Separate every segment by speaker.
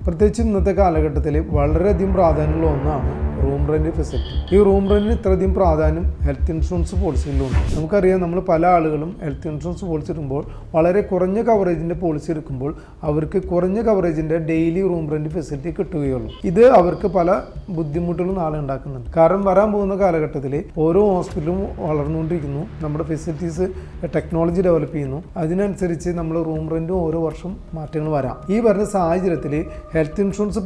Speaker 1: പ്രത്യേകിച്ച് ഇന്നത്തെ കാലഘട്ടത്തിൽ വളരെയധികം പ്രാധാന്യമുള്ള ഒന്നാണ് റൂം റെൻറ്റ് ഫെസിലിറ്റി. ഈ റൂം റെൻറ്റിന് ഇത്രയധികം പ്രാധാന്യം ഹെൽത്ത് ഇൻഷുറൻസ് പോളിസിയിലുണ്ട്. നമുക്കറിയാം, നമ്മൾ പല ആളുകളും ഹെൽത്ത് ഇൻഷുറൻസ് പോളിസി എടുക്കുമ്പോൾ വളരെ കുറഞ്ഞ കവറേജിൻ്റെ പോളിസി എടുക്കുമ്പോൾ അവർക്ക് കുറഞ്ഞ കവറേജിൻ്റെ ഡെയിലി റൂം റെൻറ്റ് ഫെസിലിറ്റി കിട്ടുകയുള്ളൂ. ഇത് അവർക്ക് പല ബുദ്ധിമുട്ടുകളും നാളെ ഉണ്ടാക്കുന്നുണ്ട്. കാരണം വരാൻ പോകുന്ന കാലഘട്ടത്തിൽ ഓരോ ഹോസ്പിറ്റലും വളർന്നുകൊണ്ടിരിക്കുന്നു, നമ്മുടെ ഫെസിലിറ്റീസ് ടെക്നോളജി ഡെവലപ്പ് ചെയ്യുന്നു. അതിനനുസരിച്ച് നമ്മൾ റൂം റെൻറ്റും ഓരോ വർഷം മാറ്റങ്ങൾ വരാം. ഈ വരുന്ന സാഹചര്യത്തിൽ ഹെൽത്ത് ഇൻഷുറൻസ്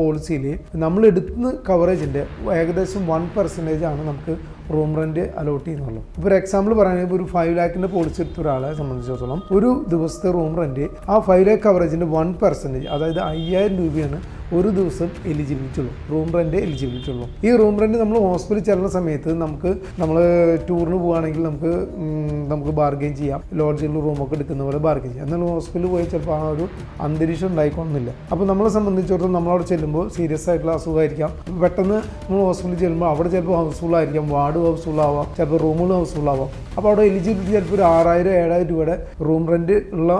Speaker 1: പോളിസിയിൽ നമ്മൾ എടുക്കുന്ന കവറേജിൻ്റെ ഏകദേശം 1% ആണ് നമുക്ക് റൂം റെൻറ്റ് അലോട്ട് ചെയ്യുന്നുള്ളൂ. ഇപ്പോൾ ഒരു എക്സാമ്പിൾ പറയുകയാണെങ്കിൽ ഒരു 5 lakhിൻ്റെ പോളിസി എടുത്ത ഒരാളെ സംബന്ധിച്ചിടത്തോളം ഒരു ദിവസത്തെ റൂം റെൻറ്റ് ആ 5 lakh കവറേജിൻ്റെ 1%, അതായത് 5000 രൂപയാണ് ഒരു ദിവസം എലിജിബിലിറ്റി ഉള്ളൂ, റൂം റെൻറ്റ് എലിജിബിലിറ്റി ഉള്ളൂ. ഈ റൂം റെൻറ്റ് നമ്മൾ ഹോസ്പിറ്റലിൽ ചെല്ലുന്ന സമയത്ത് നമ്മൾ ടൂറിന് പോവുകയാണെങ്കിൽ നമുക്ക് ബാർഗെയിൻ ചെയ്യാം, ലോഡ്ജിൽ റൂമൊക്കെ എടുക്കുന്ന പോലെ ബാർഗെയിൻ ചെയ്യാം. എന്നാൽ ഹോസ്പിറ്റലിൽ പോയി ചിലപ്പോൾ ആ ഒരു അന്തരീക്ഷം ഉണ്ടായിക്കൊള്ളുന്നില്ല. അപ്പോൾ നമ്മളെ സംബന്ധിച്ചിടത്തോളം നമ്മളവിടെ ചെല്ലുമ്പോൾ സീരിയസ് ആയിട്ടുള്ള അസുഖമായിരിക്കാം. പെട്ടെന്ന് നമ്മൾ ഹോസ്പിറ്റലിൽ ചെല്ലുമ്പോൾ അവിടെ ചിലപ്പോൾ ഹൗസ്ഫുൾ ആയിരിക്കാം, വാർഡ് ഹൗസ്ഫുൾ ആവാം, ചിലപ്പോൾ റൂമുകൾ ഹൗസ്ഫുൾ ആവാം. അപ്പോൾ അവിടെ എലിജിബിലിറ്റി ചിലപ്പോൾ ഒരു 6000-7000 രൂപയുടെ റൂം റെൻറ്റ് ഉള്ള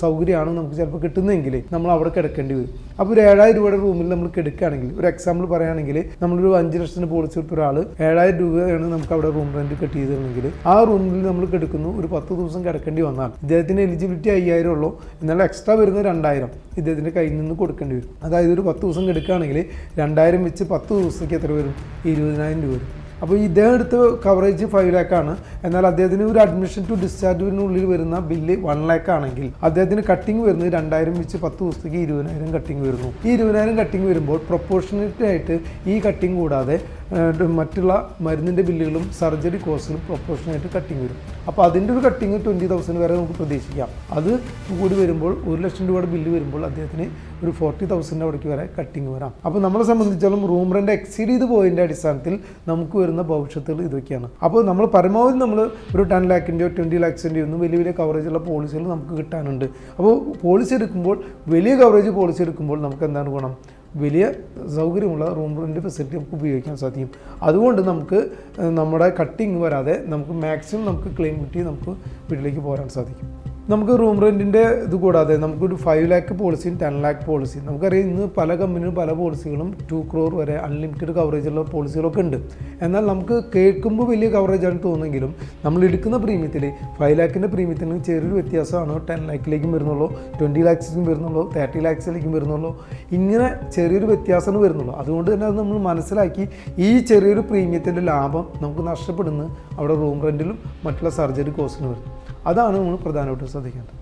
Speaker 1: സൗകര്യമാണ് നമുക്ക് ചിലപ്പോൾ കിട്ടുന്നതെങ്കിൽ നമ്മൾ അവിടെ കിടക്കേണ്ടി വരും. അപ്പോൾ ഒരു 7000 രൂപയുടെ റൂമിൽ നമ്മൾ കിടക്കുകയാണെങ്കിൽ, ഒരു എക്സാമ്പിൾ പറയുകയാണെങ്കിൽ നമ്മളൊരു 5 ലക്ഷത്തിന് പോളിസി എടുത്ത ഒരാൾ 7000 രൂപയാണ് നമുക്ക് അവിടെ റൂം റെൻറ്റ് കട്ട് ചെയ്തിരുന്നെങ്കിൽ ആ റൂമിൽ നമ്മൾ കിടക്കുന്നു, ഒരു 10 ദിവസം കിടക്കേണ്ടി വന്നാൽ ഇദ്ദേഹത്തിന് എലിജിബിലിറ്റി 5000 ഉള്ളൂ, എന്നാൽ എക്സ്ട്രാ വരുന്ന 2000 ഇദ്ദേഹത്തിൻ്റെ കയ്യിൽ നിന്ന് കൊടുക്കേണ്ടി വരും. അതായത് ഒരു 10 ദിവസം കിടക്കുകയാണെങ്കിൽ 2000 വെച്ച് 10 ദിവസത്തേക്ക് എത്ര വരും? 20000 രൂപ വരും. അപ്പോൾ ഇദ്ദേഹം എടുത്ത കവറേജ് 5 lakh ആണ്. എന്നാൽ അദ്ദേഹത്തിന് ഒരു അഡ്മിഷൻ ടു ഡിസ്ചാർജിനുള്ളിൽ വരുന്ന ബില്ല് 1 lakh ആണെങ്കിൽ അദ്ദേഹത്തിന് കട്ടിങ് വരുന്നത് 2000 വെച്ച് 10 ദിവസത്തേക്ക് 20000 കട്ടിങ് വരുന്നു. ഈ 20000 കട്ടിങ് വരുമ്പോൾ പ്രൊപ്പോർഷനേറ്റ് ആയിട്ട് ഈ കട്ടിങ് കൂടാതെ മറ്റുള്ള മരുന്നിൻ്റെ ബില്ലുകളും സർജറി കോസ്റ്റിലും പ്രൊപ്പോർഷനായിട്ട് കട്ടിങ് വരും. അപ്പോൾ അതിൻ്റെ ഒരു കട്ടിങ് 20,000 വരെ നമുക്ക് പ്രതീക്ഷിക്കാം. അത് കൂടി വരുമ്പോൾ 1 ലക്ഷം രൂപയുടെ ബില്ല് വരുമ്പോൾ അദ്ദേഹത്തിന് ഒരു 40,000 അവിടേക്ക് വരെ കട്ടിങ് വരാം. അപ്പോൾ നമ്മളെ സംബന്ധിച്ചാലും റൂം റെൻറ്റ് എക്സീഡ് ചെയ്ത് പോയതിൻ്റെ അടിസ്ഥാനത്തിൽ നമുക്ക് വരുന്ന ഭവിഷ്യത്തുകൾ ഇതൊക്കെയാണ്. അപ്പോൾ നമ്മൾ പരമാവധി നമ്മൾ ഒരു 10 lakhിൻ്റെയോ 20 lakhിൻ്റെയോ ഒന്നും വലിയ വലിയ കവറേജുള്ള പോളിസികൾ നമുക്ക് കിട്ടാനുണ്ട്. അപ്പോൾ പോളിസി എടുക്കുമ്പോൾ വലിയ കവറേജ് പോളിസി എടുക്കുമ്പോൾ നമുക്ക് എന്താണ് ഗുണം? വലിയ സൗകര്യമുള്ള റൂം റെൻറ്റ് ഫെസിലിറ്റി നമുക്ക് ഉപയോഗിക്കാൻ സാധിക്കും. അതുകൊണ്ട് നമുക്ക് നമ്മുടെ കട്ടിങ് വരാതെ നമുക്ക് മാക്സിമം നമുക്ക് ക്ലെയിം കിട്ടി നമുക്ക് വീട്ടിലേക്ക് പോരാൻ സാധിക്കും. നമുക്ക് റൂം റെൻറ്റിൻ്റെ ഇത് കൂടാതെ നമുക്കൊരു 5 lakh പോളിസിയും 10 lakh പോളിസിയും നമുക്കറിയാം. ഇന്ന് പല കമ്പനിയും പല പോളിസികളും 2 crore വരെ അൺലിമിറ്റഡ് കവറേജുള്ള പോളിസികളൊക്കെ ഉണ്ട്. എന്നാൽ നമുക്ക് കേൾക്കുമ്പോൾ വലിയ കവറേജാണ് തോന്നുമെങ്കിലും നമ്മൾ എടുക്കുന്ന പ്രീമിയത്തിൽ 5 lakhിൻ്റെ പ്രീമിയത്തിന് ചെറിയൊരു വ്യത്യാസമാണ് 10 lakhിലേക്കും വരുന്നുള്ളൂ, 20 lakhിലേക്കും വരുന്നുള്ളൂ, 30 lakhിലേക്കും വരുന്നുള്ളൂ. ഇങ്ങനെ ചെറിയൊരു വ്യത്യാസമാണ് വരുന്നുള്ളൂ. അതുകൊണ്ട് തന്നെ അത് നമ്മൾ മനസ്സിലാക്കി ഈ ചെറിയൊരു പ്രീമിയത്തിൻ്റെ ലാഭം നമുക്ക് നഷ്ടപ്പെടുന്നത് അവിടെ റൂം റെൻറ്റിലും മറ്റുള്ള സർജറി കോസ്റ്റിനും വരും. അതാണ് നമ്മൾ പ്രധാനമായിട്ടും ശ്രദ്ധിക്കേണ്ടത്.